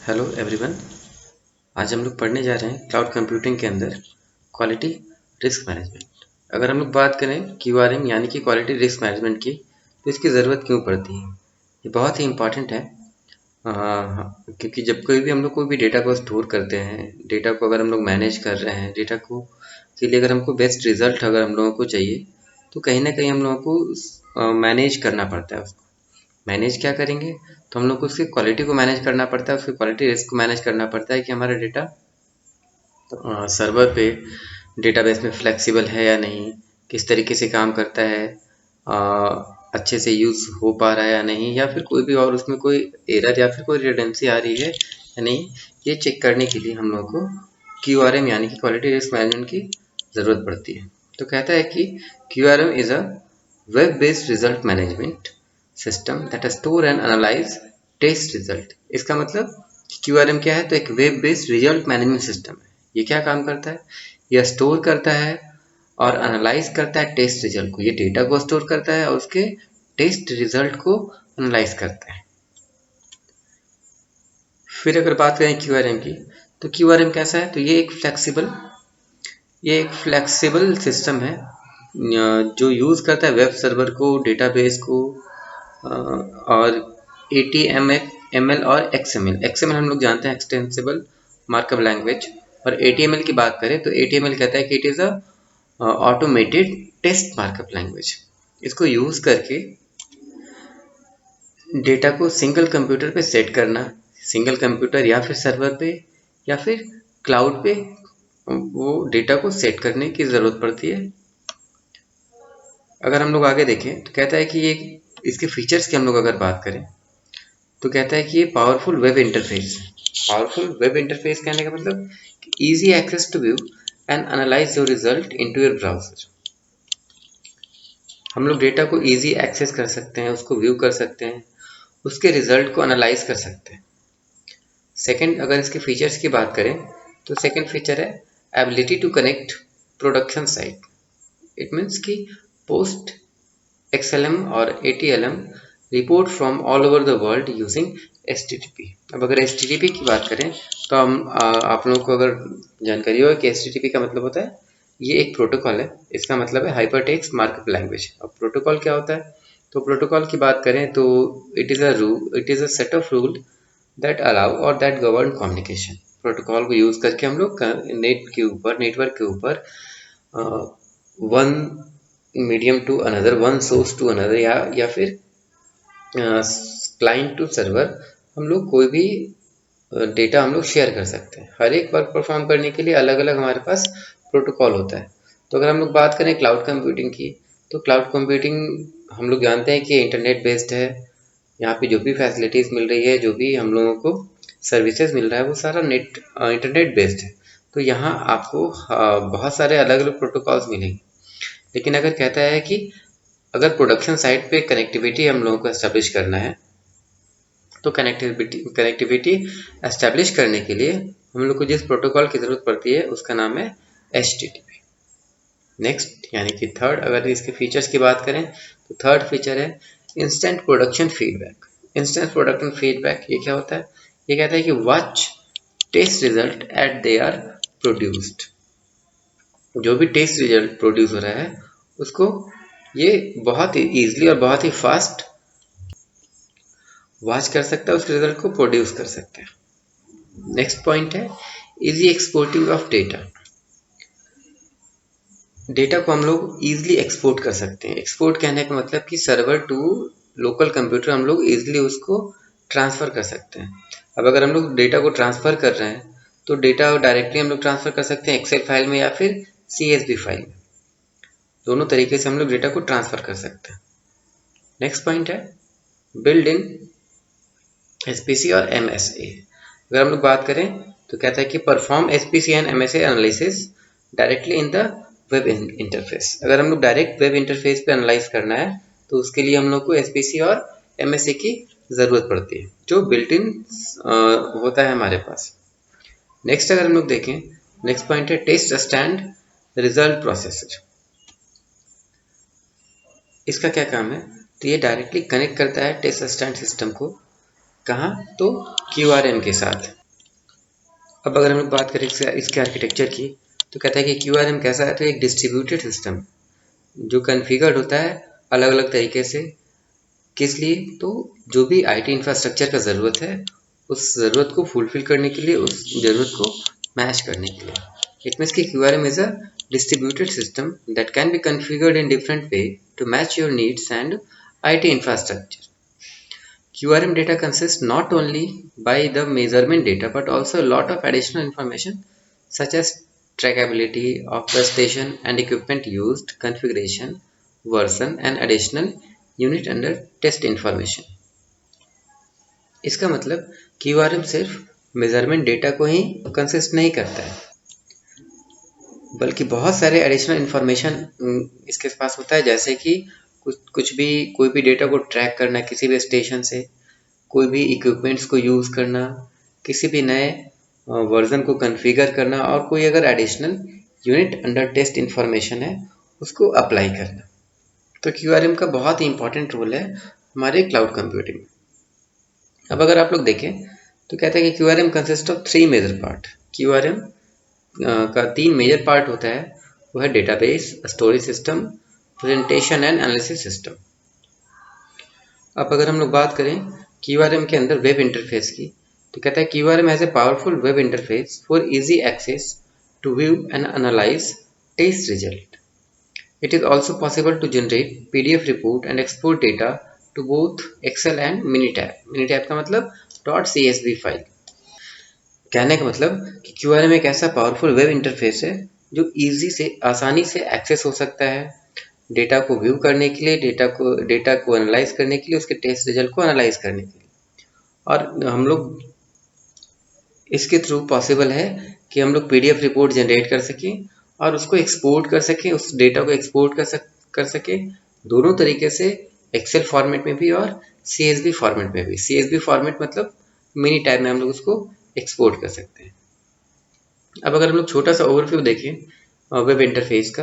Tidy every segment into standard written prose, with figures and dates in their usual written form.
Hello everyone. आज हम लोग पढ़ने जा रहे हैं क्लाउड कंप्यूटिंग के अंदर क्वालिटी रिस्क मैनेजमेंट। अगर हम लोग बात करें क्यूआरएम यानी कि क्वालिटी रिस्क मैनेजमेंट की, तो इसकी ज़रूरत क्यों पड़ती है? ये बहुत ही इम्पॉर्टेंट है। क्योंकि जब कोई भी हम लोग कोई भी डेटा को स्टोर करते हैं, डेटा को अगर हम लोग मैनेज कर रहे हैं, डेटा को के लिए अगर हमको बेस्ट रिजल्ट अगर हम लोगों को चाहिए, तो कहीं ना कहीं हम लोगों को मैनेज करना पड़ता है। उसको मैनेज क्या करेंगे, तो हम लोग को उसकी क्वालिटी को मैनेज करना पड़ता है, उसकी क्वालिटी रिस्क को मैनेज करना पड़ता है कि हमारा डेटा सर्वर पे डेटाबेस में फ्लेक्सिबल है या नहीं, किस तरीके से काम करता है, अच्छे से यूज़ हो पा रहा है या नहीं, या फिर कोई भी और उसमें कोई एरर या फिर कोई रिडंडेंसी आ रही है या नहीं। ये चेक करने के लिए हम लोग को क्यूआरएम यानी कि क्वालिटी रिस्क मैनेजमेंट की ज़रूरत पड़ती है। तो कहता है कि QRM is a web based result management system that store and analyse test result. इसका मतलब क्यूआरएम क्या है? तो एक web based result management system है। ये क्या काम करता है? यह स्टोर करता है और एनालाइज करता है टेस्ट रिजल्ट को। ये डेटा को स्टोर करता है और उसके टेस्ट रिजल्ट को एनालाइज करता है। फिर अगर बात करें क्यूआरएम की, तो क्यूआरएम कैसा है? तो ये एक फ्लेक्सिबल सिस्टम है जो यूज़ करता है वेब सर्वर को, डेटाबेस को, और एटीएमएल और एक्सएमएल। एक्सएमएल हम लोग जानते हैं, एक्सटेंसिबल मार्कअप लैंग्वेज। और एटीएमएल की बात करें तो एटीएमएल कहता है कि it is a automated test markup language. इसको यूज़ करके डेटा को सिंगल कंप्यूटर पे सेट करना, सिंगल कंप्यूटर या फिर सर्वर पे या फिर क्लाउड पे वो डेटा को सेट करने की ज़रूरत पड़ती है। अगर हम लोग आगे देखें तो कहता है कि ये इसके फीचर्स की हम लोग अगर बात करें तो कहता है कि ये पावरफुल वेब इंटरफेस है। पावरफुल वेब इंटरफेस कहने का मतलब easy access to view and analyse your result into your browser. हम लोग डेटा को इजी एक्सेस कर सकते हैं, उसको व्यू कर सकते हैं, उसके रिजल्ट को एनालाइज कर सकते हैं। सेकंड, अगर इसके फीचर्स की बात करें तो सेकंड फीचर है ability to connect production site. It means कि पोस्ट XLM और ATLM report from all over the world using HTTP। अब अगर HTTP की बात करें तो आप लोगों को अगर जानकारी हो कि HTTP का मतलब होता है, ये एक प्रोटोकॉल है। इसका मतलब है हाइपर टेक्स्ट मार्कअप लैंग्वेज। अब प्रोटोकॉल क्या होता है? तो प्रोटोकॉल की बात करें तो it is a set of rule that allow और दैट गवर्न कम्युनिकेशन। प्रोटोकॉल को यूज़ करके हम लोग नेटवर्क के ऊपर one medium to another, one source to another, या फिर क्लाइंट टू सर्वर, हम लोग कोई भी डेटा हम लोग शेयर कर सकते हैं। हर एक वर्क परफॉर्म करने के लिए अलग अलग हमारे पास प्रोटोकॉल होता है। तो अगर हम लोग बात करें क्लाउड कंप्यूटिंग की, तो क्लाउड कंप्यूटिंग हम लोग जानते हैं कि इंटरनेट बेस्ड है। यहाँ पे जो भी फैसिलिटीज़ मिल रही है, जो भी हम लोगों को सर्विसेज मिल रहा है, वो सारा इंटरनेट बेस्ड है। तो यहाँ आपको बहुत सारे अलग अलग प्रोटोकॉल्स मिलेंगे। लेकिन अगर कहता है कि अगर प्रोडक्शन साइट पे कनेक्टिविटी हम लोगों को एस्टेब्लिश करना है, तो कनेक्टिविटी एस्टेब्लिश करने के लिए हम लोग को जिस प्रोटोकॉल की ज़रूरत पड़ती है उसका नाम है HTTP। नेक्स्ट यानी कि थर्ड, अगर इसके फीचर्स की बात करें तो थर्ड फीचर है instant production feedback. Instant production feedback ये क्या होता है? ये कहता है कि watch test result at they are produced. जो भी टेस्ट रिजल्ट प्रोड्यूस हो रहा है उसको ये बहुत ही ईजिली और बहुत ही फास्ट वॉच कर सकता है, उस रिजल्ट को प्रोड्यूस कर सकते हैं। नेक्स्ट पॉइंट है easy exporting of data. Data को हम लोग ईजिली एक्सपोर्ट कर सकते हैं। एक्सपोर्ट कहने का मतलब कि सर्वर टू लोकल कंप्यूटर हम लोग ईजिली उसको ट्रांसफ़र कर सकते हैं। अब अगर हम लोग डेटा को ट्रांसफ़र कर रहे हैं तो डेटा डायरेक्टली हम लोग ट्रांसफ़र कर सकते हैं एक्सेल फाइल में या फिर CSV फाइल में। दोनों तरीके से हम लोग डेटा को ट्रांसफ़र कर सकते हैं। नेक्स्ट पॉइंट है बिल्ड इन SPC और MSA। अगर हम लोग बात करें तो कहता है कि perform SPC and MSA analysis directly in the web interface. अगर हम लोग डायरेक्ट वेब इंटरफेस पे एनालाइज करना है तो उसके लिए हम लोग को SPC और MSA की ज़रूरत पड़ती है, जो बिल्ट इन होता है हमारे पास। नेक्स्ट अगर हम लोग देखें, नेक्स्ट पॉइंट है टेस्ट स्टैंड रिजल्ट प्रोसेसर। इसका क्या काम है? तो ये डायरेक्टली कनेक्ट करता है टेस्ट स्टैंड सिस्टम को कहाँ? तो QRM के साथ। अब अगर हम लोग बात करें इसके आर्किटेक्चर की, तो कहता है कि QRM कैसा है, तो एक डिस्ट्रीब्यूटेड सिस्टम जो कन्फिगर्ड होता है अलग अलग तरीके से। किस लिए? तो जो भी IT इंफ्रास्ट्रक्चर का ज़रूरत है, उस ज़रूरत को फुलफिल करने के लिए, उस ज़रूरत को मैच करने के लिए। इट मीन्स कि QRM is a distributed system that can be configured in different way to match your needs and IT infrastructure. QRM data consists not only by the measurement data but also a lot of additional information such as trackability of the station and equipment used, configuration, version and additional unit under test information. इसका मतलब QRM सिर्फ measurement data को ही consist नहीं करता है, बल्कि बहुत सारे एडिशनल इन्फॉर्मेशन इसके पास होता है, जैसे कि कोई भी डेटा को ट्रैक करना किसी भी स्टेशन से, कोई भी इक्विपमेंट्स को यूज़ करना, किसी भी नए वर्जन को कॉन्फ़िगर करना, और कोई अगर additional unit under test information है उसको अप्लाई करना। तो QRM का बहुत ही इंपॉर्टेंट रोल है हमारे क्लाउड कंप्यूटिंग में। अब अगर आप लोग देखें तो कहते हैं कि QRM consist of 3 major part. QRM का 3 मेजर पार्ट होता है, वो है database, storage system, presentation and analysis system. अब अगर हम लोग बात करें QRM के अंदर वेब इंटरफेस की, तो कहता है QRM has a powerful web interface for easy access to view and analyse test result. It is also possible to generate PDF report and export data to both Excel and Minitab. Minitab का मतलब .csv file. कहने का मतलब कि QRM एक ऐसा powerful web interface है जो आसानी से एक्सेस हो सकता है डेटा को व्यू करने के लिए, डेटा को एनालाइज करने के लिए, उसके टेस्ट रिजल्ट को एनालाइज करने के लिए। और हम लोग इसके थ्रू पॉसिबल है कि हम लोग PDF रिपोर्ट जनरेट कर सकें और उसको एक्सपोर्ट कर सकें, उस डेटा को एक्सपोर्ट कर सकें दोनों तरीके से, एक्सेल फॉर्मेट में भी और CSV फॉर्मेट में भी। CSV फॉर्मेट मतलब मिनी टैब में हम लोग उसको एक्सपोर्ट कर सकते हैं। अब अगर हम लोग छोटा सा ओवरव्यू देखें वेब इंटरफेस का,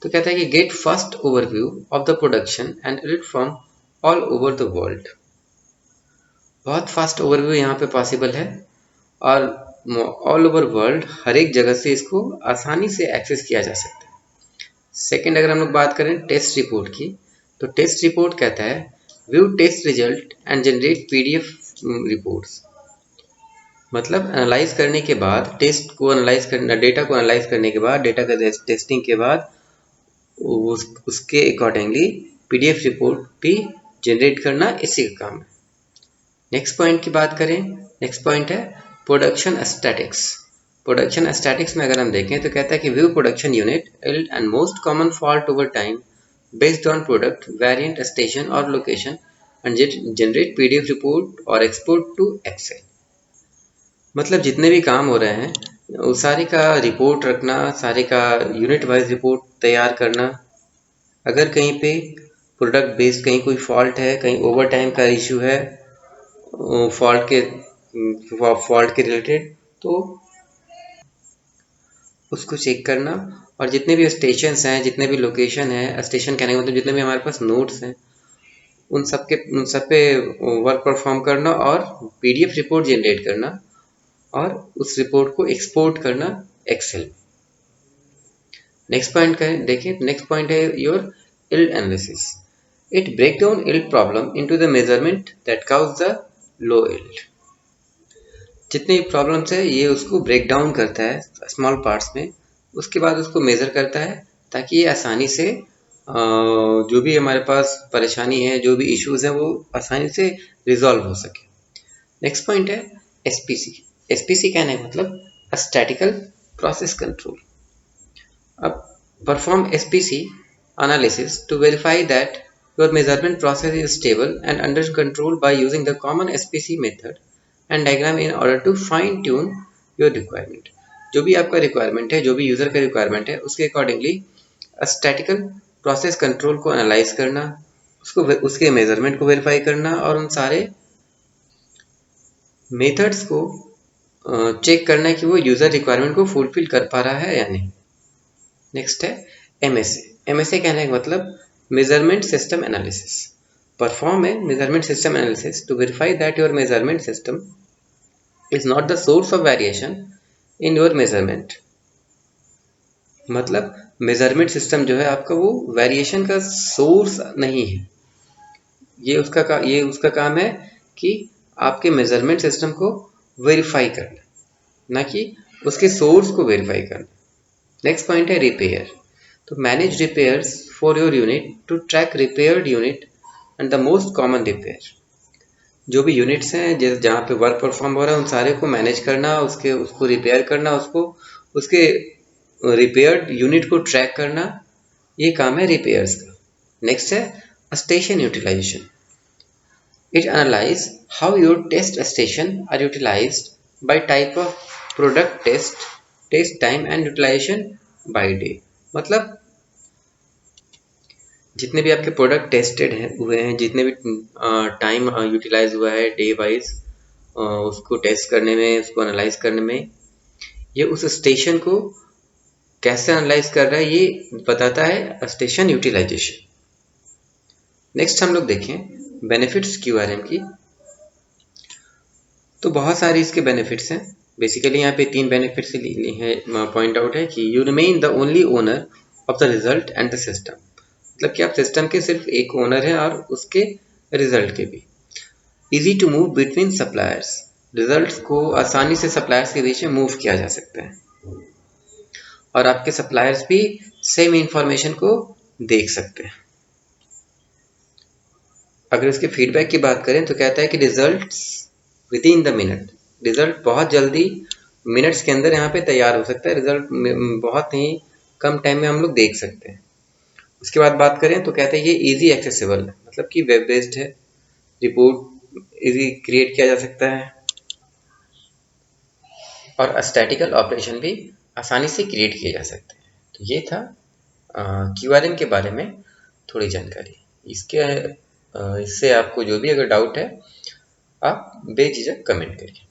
तो कहता है कि get first overview of the production and read from all over the world. बहुत फास्ट ओवरव्यू यहाँ पे पॉसिबल है और ऑल ओवर वर्ल्ड हर एक जगह से इसको आसानी से एक्सेस किया जा सकता है। सेकेंड, अगर हम लोग बात करें टेस्ट रिपोर्ट की, तो टेस्ट रिपोर्ट कहता है view test result and generate PDF reports. मतलब एनालाइज करने के बाद, डेटा को एनालाइज करने के बाद, डेटा का टेस्टिंग के बाद उसके अकॉर्डिंगली PDF रिपोर्ट भी जनरेट करना इसी का काम है। नेक्स्ट पॉइंट की बात करें, नेक्स्ट पॉइंट है प्रोडक्शन स्टैटिक्स। प्रोडक्शन स्टैटिक्स में अगर हम देखें तो कहता है कि view production unit and most common fault over time based on product variant station और location and generate PDF report और एक्सपोर्ट टू एक्सेल। मतलब जितने भी काम हो रहे हैं उस सारे का रिपोर्ट रखना, सारे का यूनिट वाइज रिपोर्ट तैयार करना। अगर कहीं पे प्रोडक्ट बेस्ड कहीं कोई फॉल्ट है, कहीं ओवर टाइम का इशू है फॉल्ट के रिलेटेड, तो उसको चेक करना। और जितने भी स्टेशंस हैं, जितने भी लोकेशन है, स्टेशन कहने का मतलब जितने भी हमारे पास नोड्स हैं, उन सब पे वर्क परफॉर्म करना और PDF रिपोर्ट जनरेट करना और उस रिपोर्ट को एक्सपोर्ट करना एक्सेल। नेक्स्ट पॉइंट का देखें, नेक्स्ट पॉइंट है your yield analysis. It break down yield problem into the measurement that cause the low yield. जितनी प्रॉब्लम्स है ये उसको ब्रेक डाउन करता है स्मॉल पार्ट्स में, उसके बाद उसको मेजर करता है ताकि ये आसानी से जो भी हमारे पास परेशानी है, जो भी इश्यूज हैं, वो आसानी से रिजॉल्व हो सके। नेक्स्ट पॉइंट है SPC। SPC कहने का मतलब स्टैटिकल प्रोसेस कंट्रोल। अब perform SPC analysis to verify that your measurement process is stable and under control by using the common SPC method and diagram in order to fine tune your requirement। जो भी आपका requirement है, जो भी user का requirement है, उसके accordingly statistical process control को एनालाइज करना, उसके मेजरमेंट को वेरीफाई करना और उन सारे मेथड्स को चेक करना कि वो यूजर रिक्वायरमेंट को फुलफिल कर पा रहा है या नहीं। नेक्स्ट है MSA। MSA कहने का मतलब measurement system analysis. perform a measurement system analysis to verify that your measurement system is not the source of variation in your measurement. मतलब मेजरमेंट सिस्टम जो है आपका वो वेरिएशन का सोर्स नहीं है। ये उसका काम है कि आपके मेजरमेंट सिस्टम को वेरीफाई करना, ना कि उसके सोर्स को वेरीफाई करना। नेक्स्ट पॉइंट है रिपेयर। तो manage repairs for your unit to track repaired unit and the most common repair. जो भी यूनिट्स हैं जहाँ पे वर्क परफॉर्म हो रहा है उन सारे को मैनेज करना, उसको रिपेयर करना, उसके रिपेयर्ड यूनिट को ट्रैक करना, ये काम है रिपेयर्स का। नेक्स्ट है station utilisation. It analyse how your test station are utilised by type of product, test time and utilisation by day. मतलब जितने भी आपके प्रोडक्ट टेस्टेड हुए हैं, जितने भी टाइम यूटिलाइज हुआ है डे वाइज, उसको टेस्ट करने में, उसको एनालाइज करने में, ये उस स्टेशन को कैसे एनालाइज कर रहा है ये बताता है स्टेशन यूटिलाइजेशन। नेक्स्ट हम लोग देखें बेनिफिट्स क्यूआरएम की। तो बहुत सारे इसके बेनिफिट्स हैं। बेसिकली यहाँ पे 3 बेनिफिट्स पॉइंट आउट है कि you remain the only owner of the result and the system. मतलब कि आप सिस्टम के सिर्फ एक ओनर हैं और उसके रिजल्ट के भी। Easy to move between suppliers. Results को आसानी से सप्लायर्स के बीच में मूव किया जा सकता है और आपके सप्लायर्स भी सेम इंफॉर्मेशन को देख सकते हैं। अगर इसके फीडबैक की बात करें तो कहता है कि results with in the minute. Result बहुत जल्दी मिनट्स के अंदर यहाँ पे तैयार हो सकता है। रिजल्ट बहुत ही कम टाइम में हम लोग देख सकते हैं। उसके बाद बात करें तो कहते हैं ये इजी एक्सेसिबल है, मतलब कि वेब बेस्ड है, रिपोर्ट इजी क्रिएट किया जा सकता है और स्टैटिकल ऑपरेशन भी आसानी से क्रिएट किए जा सकते हैं। तो ये था क्यूआरएम के बारे में थोड़ी जानकारी। इससे आपको जो भी अगर डाउट है आप बेझिझक कमेंट करिए।